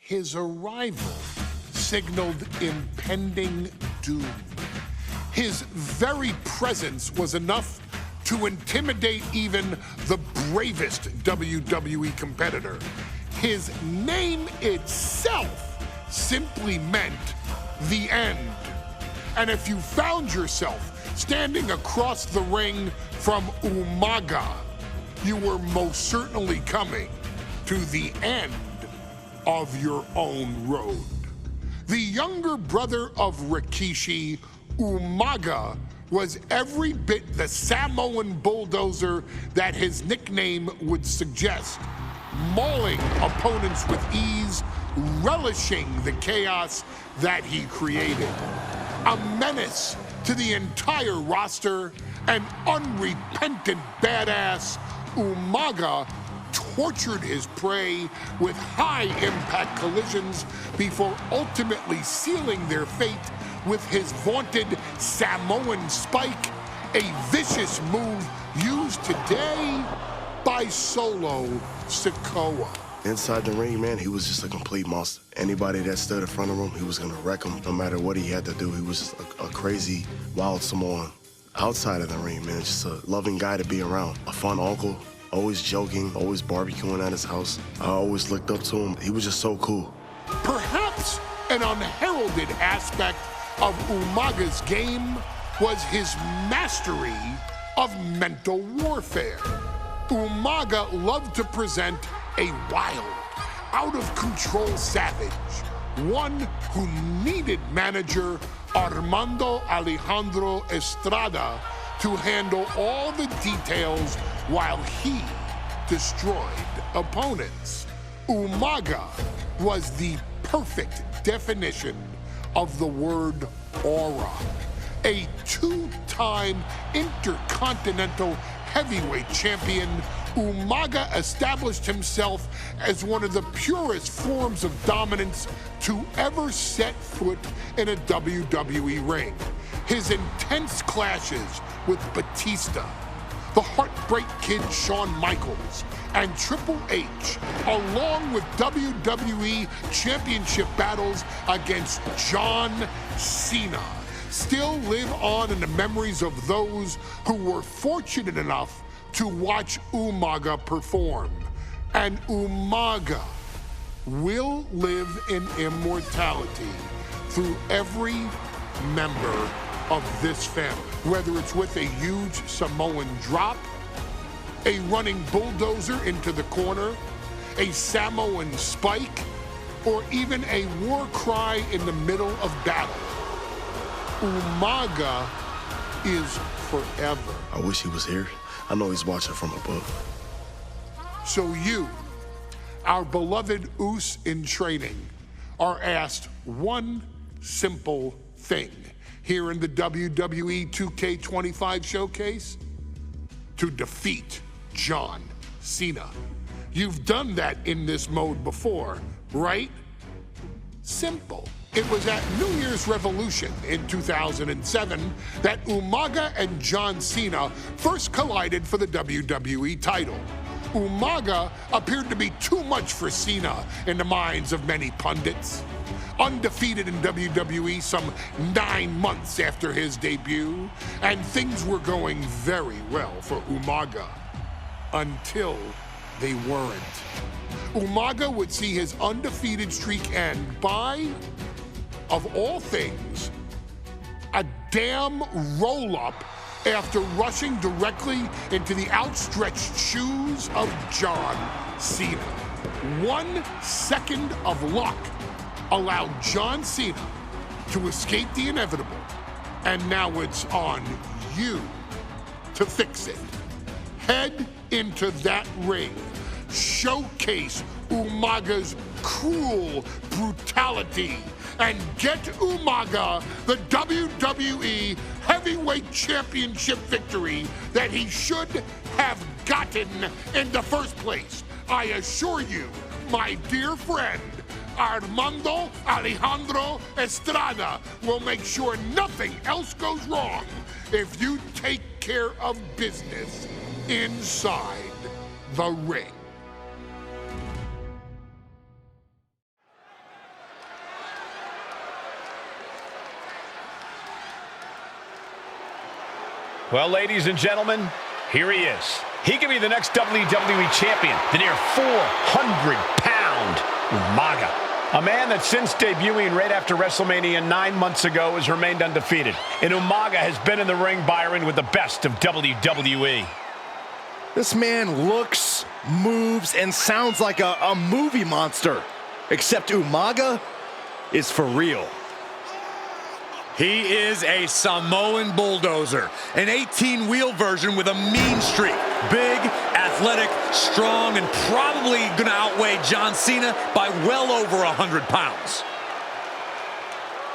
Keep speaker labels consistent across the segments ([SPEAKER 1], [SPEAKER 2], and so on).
[SPEAKER 1] His arrival signaled impending doom. His very presence was enough to intimidate even the bravest WWE competitor. His name itself simply meant the end. And if you found yourself standing across the ring from Umaga, you were most certainly coming to the end of your own road. The younger brother of Rikishi, Umaga, was every bit the Samoan bulldozer that his nickname would suggest, mauling opponents with ease, relishing the chaos that he created. A menace to the entire roster, an unrepentant badass, Umaga tortured his prey with high-impact collisions before ultimately sealing their fate with his vaunted Samoan spike, a vicious move used today by Solo Sikoa.
[SPEAKER 2] Inside the ring, man, he was just a complete monster. Anybody that stood in front of him, he was gonna wreck him no matter what he had to do. He was just a crazy, wild Samoan. Outside of the ring, man, just a loving guy to be around. A fun uncle, always joking, always barbecuing at his house. I always looked up to him. He was just so cool.
[SPEAKER 1] Perhaps an unheralded aspect of Umaga's game was his mastery of mental warfare. Umaga loved to present a wild, out-of-control savage, one who needed manager Armando Alejandro Estrada to handle all the details while he destroyed opponents. Umaga was the perfect definition of the word aura. A two-time intercontinental heavyweight champion, Umaga established himself as one of the purest forms of dominance to ever set foot in a WWE ring. His intense clashes with Batista, the Heartbreak Kid Shawn Michaels, and Triple H, along with WWE Championship battles against John Cena, still live on in the memories of those who were fortunate enough to watch Umaga perform. And Umaga will live in immortality through every member of this family, whether it's with a huge Samoan drop, a running bulldozer into the corner, a Samoan spike, or even a war cry in the middle of battle. Umaga is forever.
[SPEAKER 2] I wish he was here. I know he's watching from above.
[SPEAKER 1] So you, our beloved Us in training, are asked one simple thing here in the WWE 2K25 showcase: to defeat John Cena. You've done that in this mode before, right? Simple. It was at New Year's Revolution in 2007 that Umaga and John Cena first collided for the WWE title. Umaga appeared to be too much for Cena in the minds of many pundits. Undefeated in WWE some 9 months after his debut, and things were going very well for Umaga. Until they weren't. Umaga would see his undefeated streak end by, of all things, a damn roll-up after rushing directly into the outstretched shoes of John Cena. 1 second of luck allowed John Cena to escape the inevitable, and now it's on you to fix it. Head into that ring, showcase Umaga's cruel brutality, and get Umaga the WWE Heavyweight Championship victory that he should have gotten in the first place. I assure you, my dear friend, Armando Alejandro Estrada will make sure nothing else goes wrong if you take care of business inside the ring.
[SPEAKER 3] Well, ladies and gentlemen, here he is. He could be the next WWE champion, the near 400-pound Umaga. A man that since debuting right after WrestleMania 9 months ago has remained undefeated. And Umaga has been in the ring, Byron, with the best of WWE.
[SPEAKER 4] This man looks, moves, and sounds like a movie monster. Except Umaga is for real.
[SPEAKER 5] He is a Samoan bulldozer, an 18-wheel version with a mean streak. Big, athletic, strong, and probably going to outweigh John Cena by well over 100 pounds.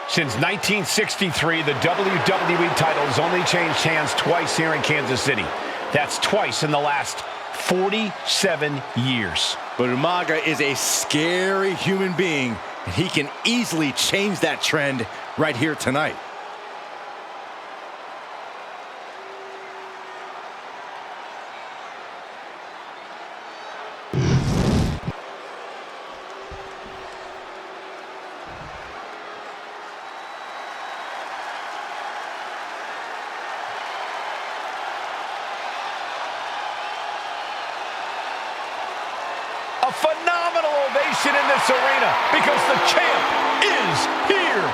[SPEAKER 3] Since 1963, the WWE title has only changed hands twice here in Kansas City. That's twice in the last 47 years.
[SPEAKER 4] But Umaga is a scary human being, and he can easily change that trend right here tonight.
[SPEAKER 3] A phenomenal ovation in this arena because the champ is here.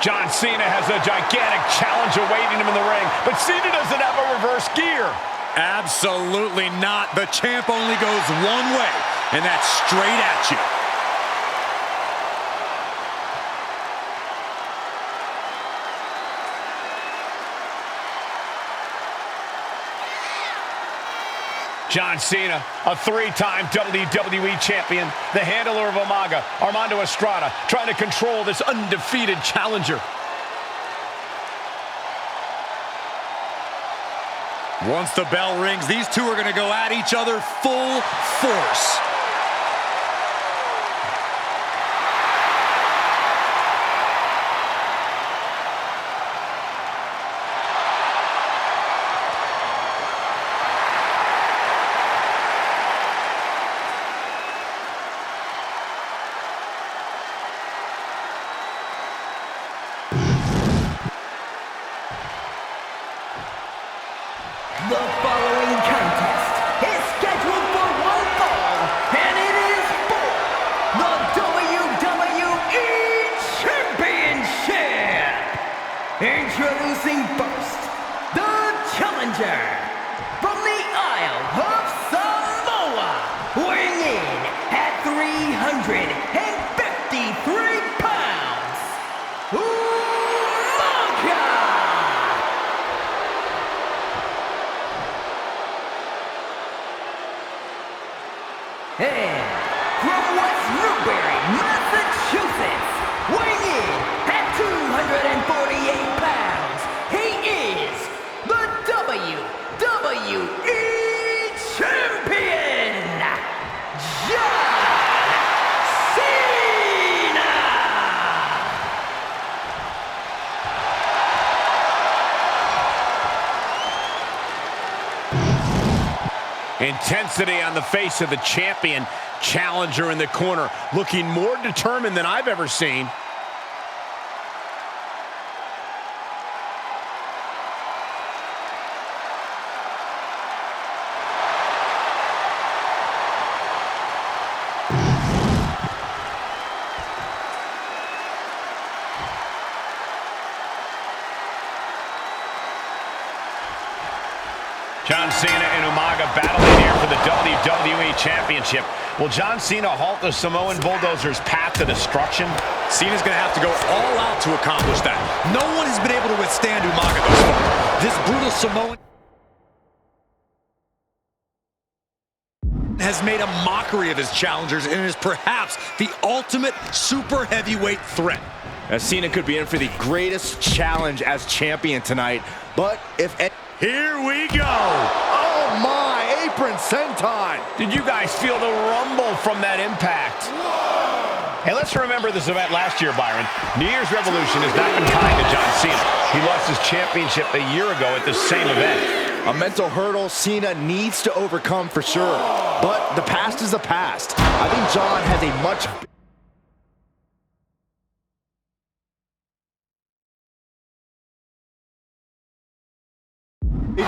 [SPEAKER 3] John Cena has a gigantic challenge awaiting him in the ring, but Cena doesn't have a reverse gear.
[SPEAKER 5] Absolutely not. The champ only goes one way, and that's straight at you.
[SPEAKER 3] John Cena, a three-time WWE champion, the handler of Umaga, Armando Estrada, trying to control this undefeated challenger.
[SPEAKER 5] Once the bell rings, these two are going to go at each other full force.
[SPEAKER 6] The following contest is scheduled for one fall, and it is for the WWE Championship. Introducing first, the challenger from the Isle of Samoa, weighing in at 353 pounds, Umaga. And from West Newbury, Massachusetts, weighing in at 248 pounds, he is the WWE Champion, John Cena!
[SPEAKER 3] Intensity on the face of the champion, challenger in the corner, looking more determined than I've ever seen. John Cena and Umaga battling here for the WWE Championship. Will John Cena halt the Samoan Bulldozer's path to destruction?
[SPEAKER 5] Cena's going to have to go all out to accomplish that. No one has been able to withstand Umaga thus far. This brutal Samoan has made a mockery of his challengers and is perhaps the ultimate super heavyweight threat.
[SPEAKER 4] As Cena could be in for the greatest challenge as champion tonight, but if...
[SPEAKER 5] Here we go!
[SPEAKER 4] Oh my, apron senton!
[SPEAKER 3] Did you guys feel the rumble from that impact? Hey, let's remember this event last year, Byron. New Year's Revolution has not been kind to John Cena. He lost his championship a year ago at the same event.
[SPEAKER 4] A mental hurdle Cena needs to overcome for sure. But the past is the past. I think John has a much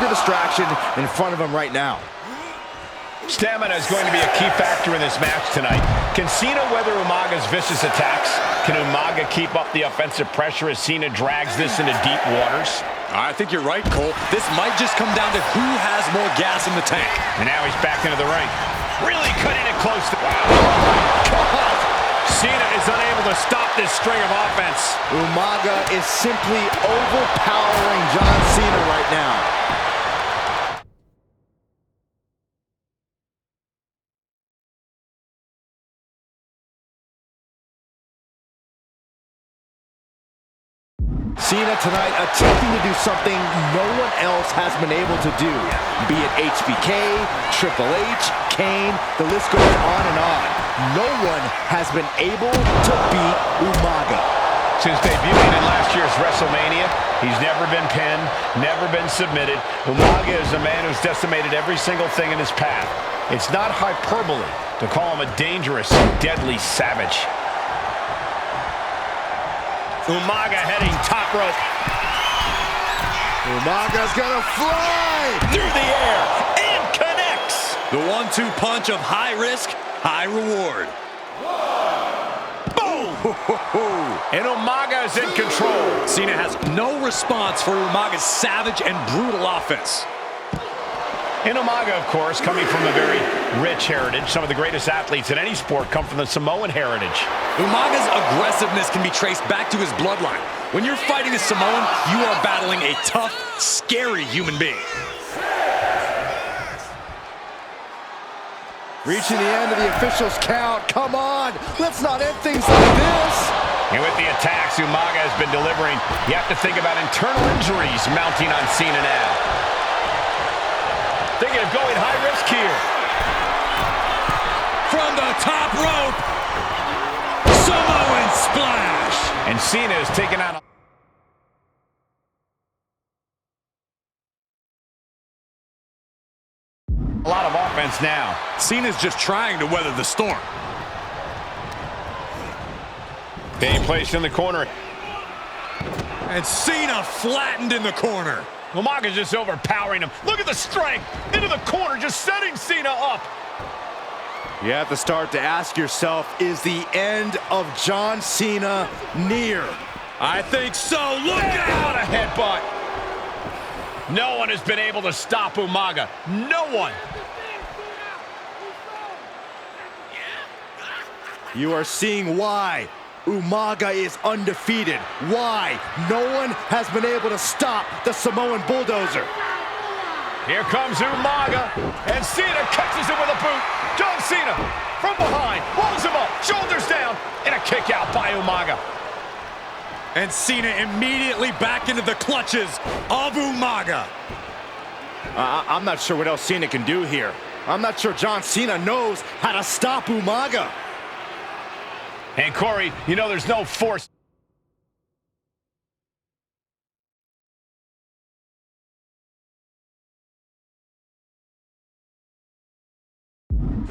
[SPEAKER 4] bigger distraction in front of him right now.
[SPEAKER 3] Stamina is going to be a key factor in this match tonight. Can Cena weather Umaga's vicious attacks? Can Umaga keep up the offensive pressure as Cena drags this into deep waters?
[SPEAKER 5] I think you're right, Cole. This might just come down to who has more gas in the tank.
[SPEAKER 3] And now he's back into the ring. Really cutting it close to... God! Cena is unable to stop this string of offense.
[SPEAKER 4] Umaga is simply overpowering John Cena right now. Cena tonight attempting to do something no one else has been able to do. Be it HBK, Triple H, Kane, the list goes on and on. No one has been able to beat Umaga.
[SPEAKER 3] Since debuting in last year's WrestleMania, he's never been pinned, never been submitted. Umaga is a man who's decimated every single thing in his path. It's not hyperbole to call him a dangerous, deadly savage. Umaga heading top rope.
[SPEAKER 4] Umaga's gonna fly
[SPEAKER 3] Through the air and connects.
[SPEAKER 5] The 1-2 punch of high risk, high reward.
[SPEAKER 3] Boom! And Umaga is in control.
[SPEAKER 5] Cena has no response for Umaga's savage and brutal offense.
[SPEAKER 3] And Umaga, of course, coming from a very rich heritage. Some of the greatest athletes in any sport come from the Samoan heritage.
[SPEAKER 5] Umaga's aggressiveness can be traced back to his bloodline. When you're fighting a Samoan, you are battling a tough, scary human being.
[SPEAKER 4] Reaching the end of the official's count. Come on, let's not end things like this.
[SPEAKER 3] And with the attacks Umaga has been delivering, you have to think about internal injuries mounting on Cena now. Thinking of going high risk here.
[SPEAKER 5] From the top rope, Samoan splash.
[SPEAKER 3] And Cena is taking out a lot of offense now.
[SPEAKER 5] Cena's just trying to weather the storm.
[SPEAKER 3] Being placed in the corner.
[SPEAKER 5] And Cena flattened in the corner.
[SPEAKER 3] Umaga's just overpowering him. Look at the strength. Into the corner, just setting Cena up.
[SPEAKER 4] You have to start to ask yourself, is the end of John Cena near?
[SPEAKER 5] I think so. Look
[SPEAKER 3] What
[SPEAKER 5] out!
[SPEAKER 3] a headbutt. No one has been able to stop Umaga. No one.
[SPEAKER 4] You are seeing why Umaga is undefeated. Why no one has been able to stop the Samoan bulldozer.
[SPEAKER 3] Here comes Umaga, and Cena catches him with a boot. John Cena from behind, rolls him up, shoulders down, and a kick out by Umaga.
[SPEAKER 5] And Cena immediately back into the clutches of Umaga.
[SPEAKER 4] I'm not sure what else Cena can do here. I'm not sure John Cena knows how to stop Umaga.
[SPEAKER 3] And Corey, you know there's no force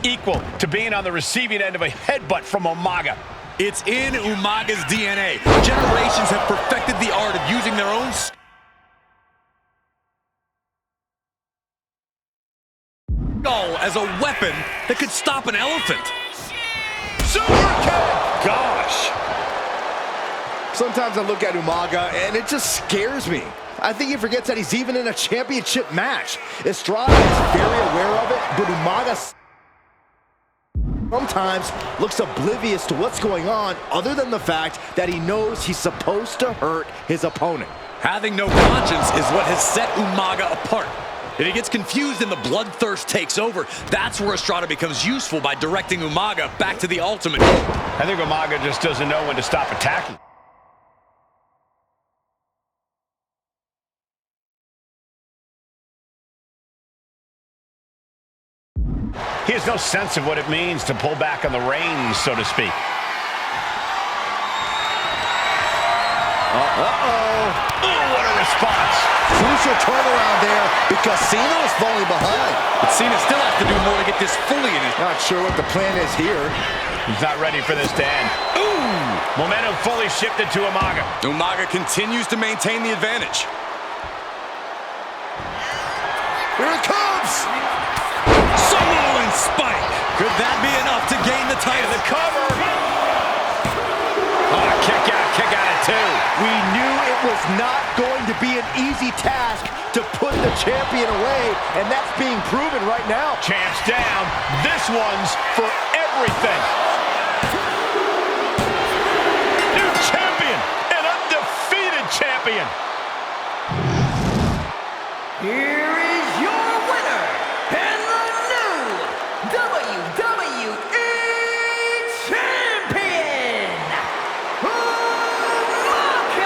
[SPEAKER 3] equal to being on the receiving end of a headbutt from Umaga.
[SPEAKER 5] It's in Umaga's DNA. Generations have perfected the art of using their own skull as a weapon that could stop an elephant.
[SPEAKER 3] Super kick! Gosh!
[SPEAKER 4] Sometimes I look at Umaga and it just scares me. I think he forgets that he's even in a championship match. Estrada is very aware of it, but Umaga sometimes looks oblivious to what's going on, other than the fact that he knows he's supposed to hurt his opponent.
[SPEAKER 5] Having no conscience is what has set Umaga apart. If he gets confused and the bloodthirst takes over, that's where Estrada becomes useful by directing Umaga back to the ultimate goal.
[SPEAKER 3] I think Umaga just doesn't know when to stop attacking. He has no sense of what it means to pull back on the reins, so to speak.
[SPEAKER 4] Uh-oh.
[SPEAKER 3] Oh, what a response.
[SPEAKER 4] Crucial turnaround there because Cena was falling behind.
[SPEAKER 5] But Cena still has to do more to get this fully in his...
[SPEAKER 4] Not sure what the plan is here.
[SPEAKER 3] He's not ready for this to end. Ooh! Momentum fully shifted to Umaga.
[SPEAKER 5] Umaga continues to maintain the advantage.
[SPEAKER 4] Here it comes!
[SPEAKER 5] Samoan spike. Could that be enough to gain the title?
[SPEAKER 3] The cover. Oh, kick out at 2.
[SPEAKER 4] We knew it was not going to be an easy task to put the champion away, and that's being proven right now.
[SPEAKER 3] Champ's down. This one's for everything. New champion, an undefeated champion.
[SPEAKER 6] Here is your winner, and the new WWE Champion, Umaga!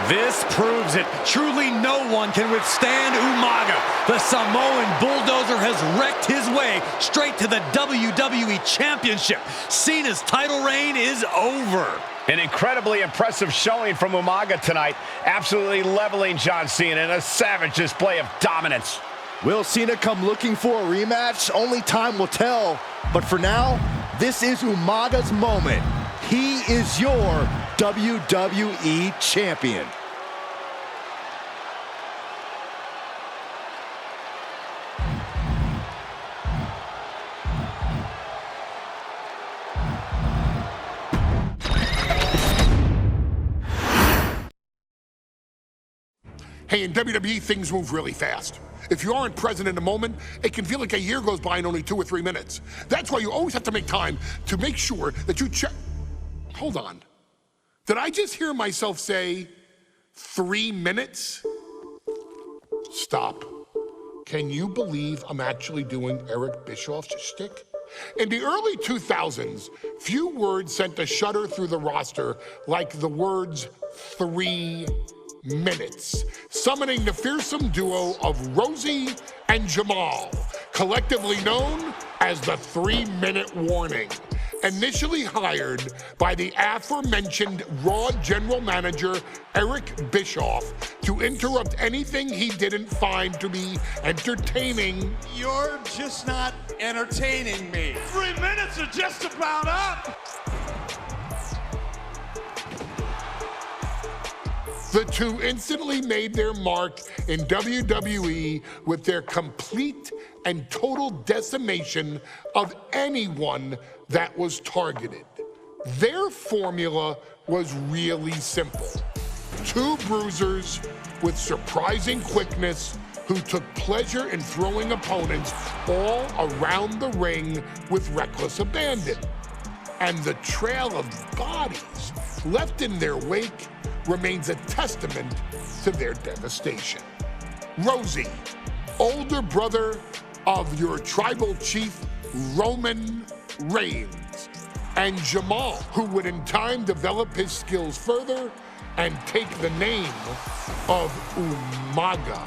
[SPEAKER 5] This proves it. Truly no one can withstand Umaga. The Samoan Bulldozer has wrecked his way straight to the WWE Championship. Cena's title reign is over.
[SPEAKER 3] An incredibly impressive showing from Umaga tonight, absolutely leveling John Cena in a savage display of dominance.
[SPEAKER 4] Will Cena come looking for a rematch? Only time will tell. But for now, this is Umaga's moment. He is your WWE Champion.
[SPEAKER 1] Hey, in WWE, things move really fast. If you aren't present in the moment, it can feel like a year goes by in only 2 or 3 minutes. That's why you always have to make time to make sure that you check. Hold on. Did I just hear myself say 3 minutes? Stop. Can you believe I'm actually doing Eric Bischoff's shtick? In the early 2000s, few words sent a shudder through the roster like the words 3 minutes, summoning the fearsome duo of Rosie and Jamal, collectively known as the 3-Minute Warning. Initially hired by the aforementioned Raw General Manager Eric Bischoff to interrupt anything he didn't find to be entertaining.
[SPEAKER 7] You're just not entertaining me. 3 minutes are just about up.
[SPEAKER 1] The two instantly made their mark in WWE with their complete and total decimation of anyone that was targeted. Their formula was really simple. 2 bruisers with surprising quickness who took pleasure in throwing opponents all around the ring with reckless abandon. And the trail of bodies left in their wake remains a testament to their devastation. Rosie, older brother of your tribal chief, Roman Reigns, and Jamal, who would in time develop his skills further and take the name of Umaga,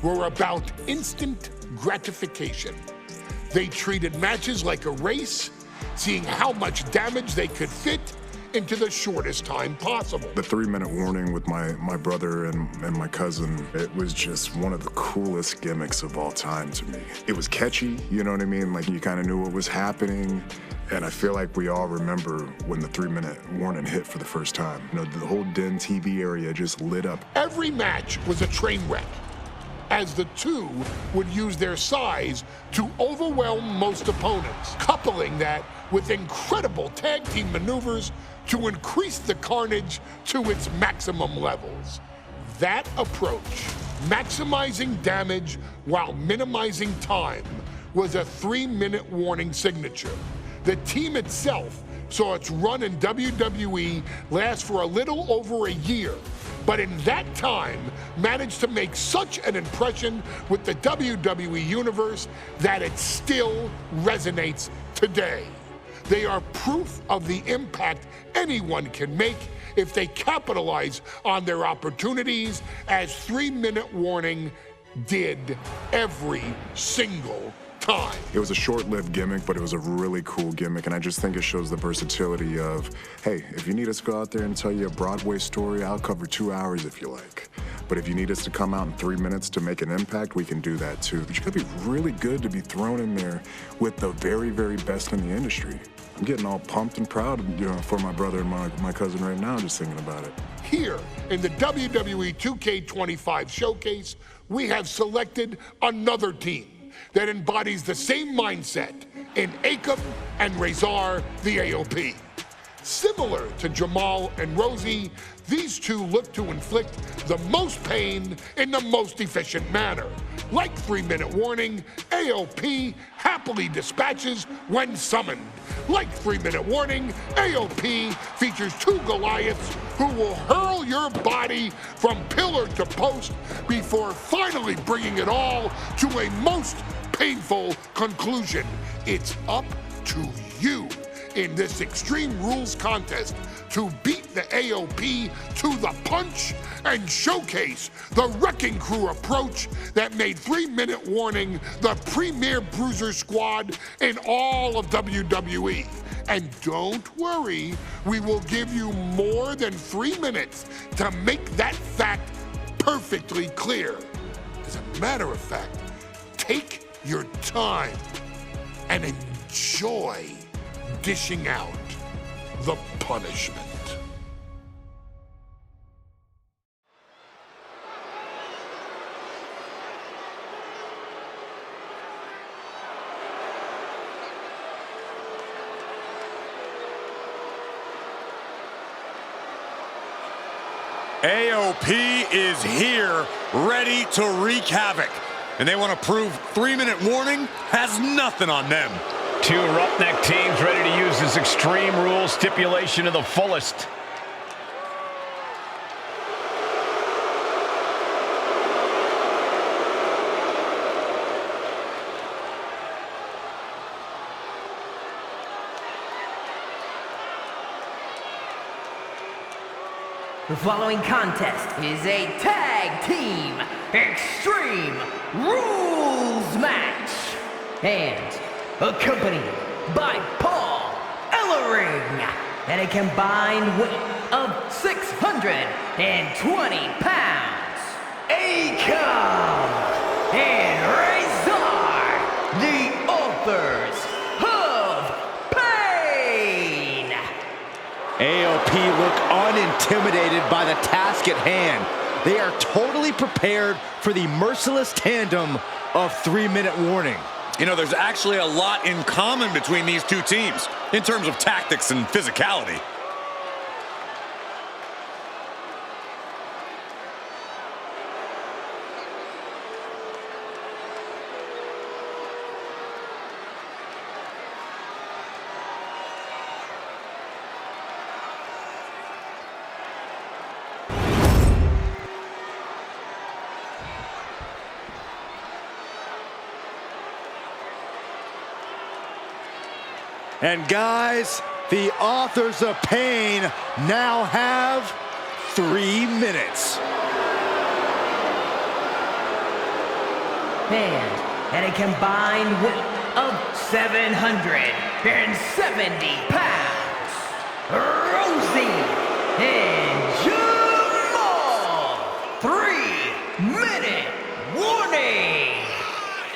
[SPEAKER 1] were about instant gratification. They treated matches like a race, seeing how much damage they could fit into the shortest time possible.
[SPEAKER 8] The 3-minute warning with my brother and my cousin, it was just one of the coolest gimmicks of all time to me. It was catchy, you know what I mean? Like, you kind of knew what was happening. And I feel like we all remember when the 3-minute warning hit for the first time. You know, the whole Den TV area just lit up.
[SPEAKER 1] Every match was a train wreck, as the two would use their size to overwhelm most opponents, coupling that with incredible tag team maneuvers to increase the carnage to its maximum levels. That approach, maximizing damage while minimizing time, was a 3-minute warning signature. The team itself saw its run in WWE last for a little over a year, but in that time managed to make such an impression with the WWE Universe that it still resonates today. They are proof of the impact anyone can make if they capitalize on their opportunities, as 3-minute warning did every single time.
[SPEAKER 8] It was a short-lived gimmick, but it was a really cool gimmick, and I just think it shows the versatility of, hey, if you need us to go out there and tell you a Broadway story, I'll cover 2 hours if you like. But if you need us to come out in 3 minutes to make an impact, we can do that too. But you gotta be really good to be thrown in there with the very, very best in the industry. I'm getting all pumped and proud, for my brother and my cousin right now, just thinking about it.
[SPEAKER 1] Here in the WWE 2K25 showcase, we have selected another team that embodies the same mindset in Akam and Razor the AOP. Similar to Jamal and Rosie, these two look to inflict the most pain in the most efficient manner. Like 3-minute warning, AOP happily dispatches when summoned. Like 3-minute warning, AOP features two Goliaths who will hurl your body from pillar to post before finally bringing it all to a most painful conclusion. It's up to you in this Extreme Rules contest to beat the AOP to the punch and showcase the Wrecking Crew approach that made 3-minute warning the premier bruiser squad in all of WWE. And don't worry, we will give you more than 3 minutes to make that fact perfectly clear. As a matter of fact, take your time and enjoy dishing out the punishment.
[SPEAKER 5] AOP is here, ready to wreak havoc. And they want to prove 3-minute warning has nothing on them.
[SPEAKER 3] Two roughneck teams ready to use this Extreme Rules stipulation to the fullest.
[SPEAKER 6] The following contest is a tag team Extreme Rules match and accompanied by Paul Ellering at a combined weight of 620 pounds. Akam and Razor, the authors of Pain.
[SPEAKER 4] AOP look unintimidated by the task at hand. They are totally prepared for the merciless tandem of 3-minute warning.
[SPEAKER 5] You know, there's actually a lot in common between these two teams in terms of tactics and physicality.
[SPEAKER 4] And guys, the authors of Pain now have 3 minutes.
[SPEAKER 6] And at a combined weight of 770 pounds, Rosie and Jamal. 3-minute warning.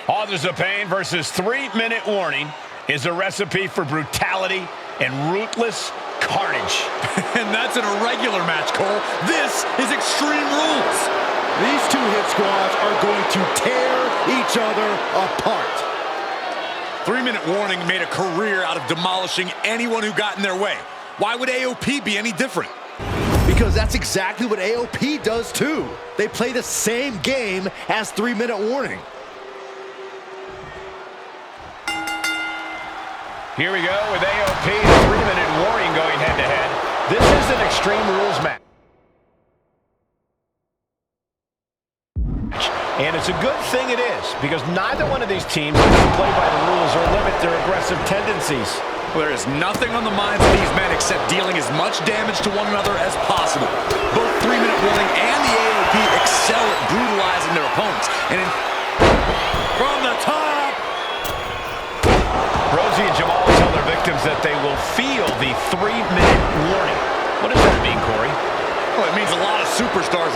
[SPEAKER 3] Authors of Pain versus 3-minute warning is a recipe for brutality and ruthless carnage.
[SPEAKER 5] And that's an irregular match, Cole. This is Extreme Rules.
[SPEAKER 4] These two hit squads are going to tear each other apart.
[SPEAKER 5] 3-minute warning made a career out of demolishing anyone who got in their way. Why would AOP be any different?
[SPEAKER 4] Because that's exactly what AOP does too. They play the same game as 3-minute warning.
[SPEAKER 3] Here we go with AOP and 3-minute warning going head-to-head. This is an Extreme Rules match. And it's a good thing it is, because neither one of these teams can play by the rules or limit their aggressive tendencies.
[SPEAKER 5] Well, there is nothing on the minds of these men except dealing as much damage to one another as possible. Both 3-minute warning and the AOP excel at brutalizing their opponents. And from the top,
[SPEAKER 3] Rosie and Jamal tell their victims that they will feel the 3-minute warning. What does that mean, Corey?
[SPEAKER 5] well, it means a lot of superstars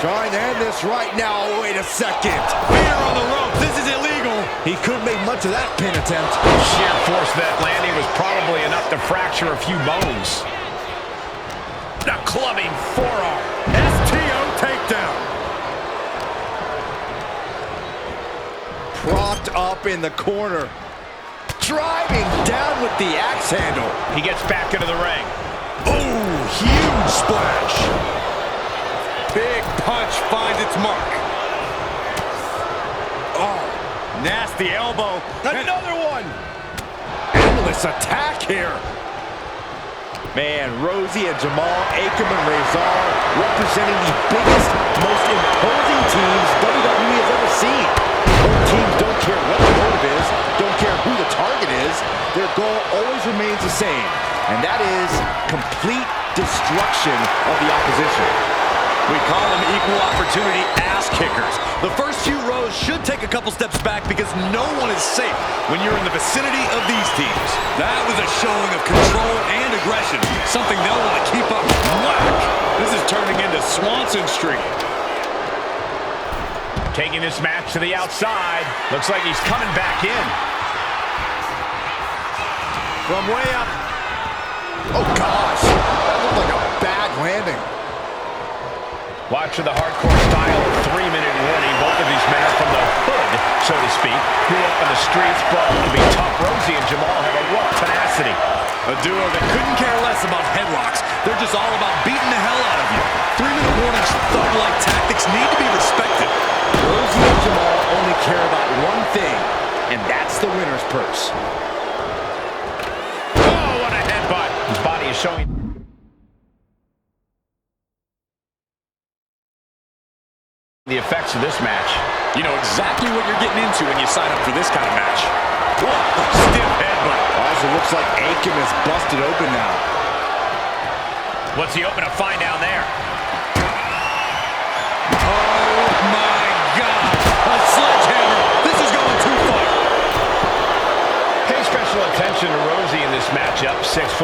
[SPEAKER 4] Trying to end this right now. Oh, wait a second.
[SPEAKER 5] Fear on the ropes. This is illegal.
[SPEAKER 4] He couldn't make much of that pin attempt.
[SPEAKER 3] Sheer force of that landing was probably enough to fracture a few bones. A clubbing forearm.
[SPEAKER 5] STO takedown.
[SPEAKER 4] Propped up in the corner. Driving down with the axe handle.
[SPEAKER 3] He gets back into the ring.
[SPEAKER 5] Oh, huge splash. Big punch finds its mark. Oh, nasty elbow.
[SPEAKER 4] Another one. Endless attack here. Man, Rosie and Jamal, Akam and Rezar representing the biggest, most imposing teams WWE has ever seen. Both teams don't care what the motive is, don't care who the target is. Their goal always remains the same, and that is complete destruction of the opposition.
[SPEAKER 5] We call them equal opportunity ass kickers. The first few rows should take a couple steps back because no one is safe when you're in the vicinity of these teams. That was a showing of control and aggression, something they'll want to keep up. Whack! This is turning into Swanson Street.
[SPEAKER 3] Taking this match to the outside. Looks like he's coming back in.
[SPEAKER 4] From way up. Oh, gosh. That looked like a bad landing.
[SPEAKER 3] Watch for the hardcore style of 3-minute warning. Both of these men are from the hood, so to speak. Grew up in the streets, but to be tough, Rosie and Jamal have a lot of tenacity.
[SPEAKER 5] A duo that couldn't care less about headlocks. They're just all about beating the hell out of you. 3-minute warnings, thug-like tactics need to be respected.
[SPEAKER 4] Rosie and Jamal only care about one thing, and that's the winner's purse.
[SPEAKER 3] Oh, what a headbutt. His body is showing the effects of this match.
[SPEAKER 5] You know exactly what you're getting into when you sign up for this kind of match. Whoa, stiff headbutt.
[SPEAKER 4] Also looks like Akam is busted open now.
[SPEAKER 3] What's he open to find down there?
[SPEAKER 5] Oh my God, a sledgehammer. This is going too far.
[SPEAKER 3] Pay special attention to Rosie in this matchup. 6'5",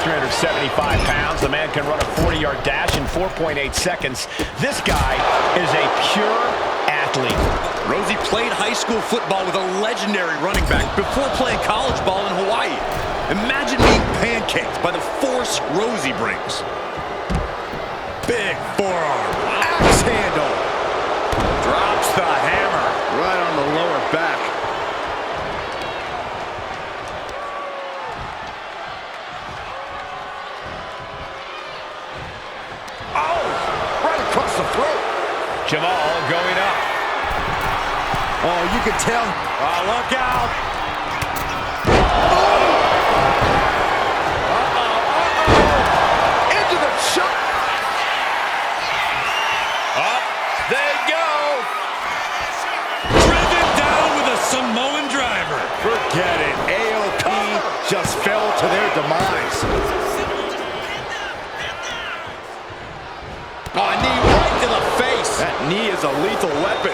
[SPEAKER 3] 375 pounds. The man can run a 40-yard dash in 4.8 seconds. This guy is a pure athlete.
[SPEAKER 5] Rosie played high school football with a legendary running back before playing college ball in Hawaii. Imagine being pancaked by the force Rosie brings. Big forearm.
[SPEAKER 4] Axe handle.
[SPEAKER 5] Drops the hammer.
[SPEAKER 4] Right on the lower back. Oh! Right across the throat.
[SPEAKER 3] Jamal going up.
[SPEAKER 4] Oh, you can tell.
[SPEAKER 5] Oh, look out.
[SPEAKER 4] Into the shot.
[SPEAKER 5] Up they go. Driven down with a Samoan driver.
[SPEAKER 4] Forget it. AOP just fell to their demise.
[SPEAKER 5] Oh, a knee right to the face.
[SPEAKER 4] That knee is a lethal weapon.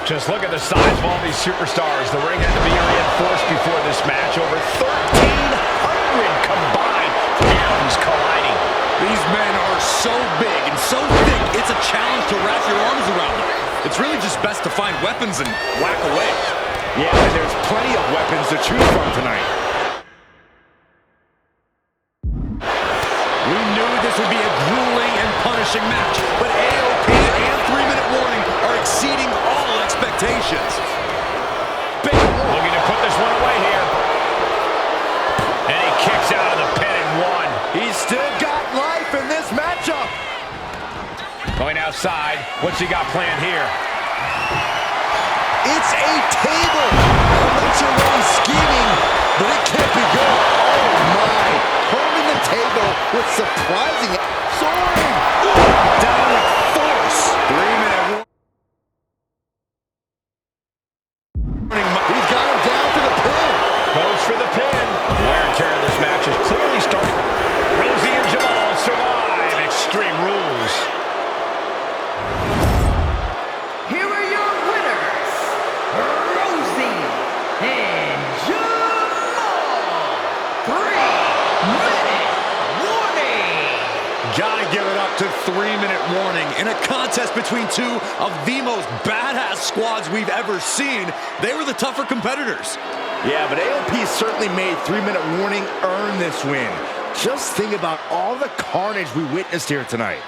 [SPEAKER 3] Just look at the size of all these superstars. The ring had to be reinforced before this match. Over 1,300 combined pounds colliding.
[SPEAKER 5] These men are so big and so thick, it's a challenge to wrap your arms around them. It's really just best to find weapons and whack away.
[SPEAKER 4] Yeah, and there's plenty of weapons to choose from tonight.
[SPEAKER 5] We knew this would be a grueling and punishing match, but AOP and 3-minute warning are exceeding all expectations.
[SPEAKER 3] Looking to put this one away here. And he kicks out of the pin and one.
[SPEAKER 4] He's still got life in this matchup.
[SPEAKER 3] Going outside. What's he got planned here?
[SPEAKER 4] It's a table. I'm not sure what he's scheming, but it can't be good. Oh, my. Holding the table with surprising soaring.
[SPEAKER 5] Down with force. 3-minute warning.
[SPEAKER 4] He's got him down to the pin.
[SPEAKER 3] Goes for the pin. The wear and tear of this match is clearly starting. Rosie and Jamal survive Extreme Rules.
[SPEAKER 6] Here are your winners, Rosie and Jamal. 3-minute warning.
[SPEAKER 5] Gotta give it up to 3-minute warning in a contest between two of the most badass squads we've ever seen. They were the tougher competitors.
[SPEAKER 4] Yeah, but AOP certainly made 3-minute warning earn this win. Just think about all the carnage we witnessed here tonight.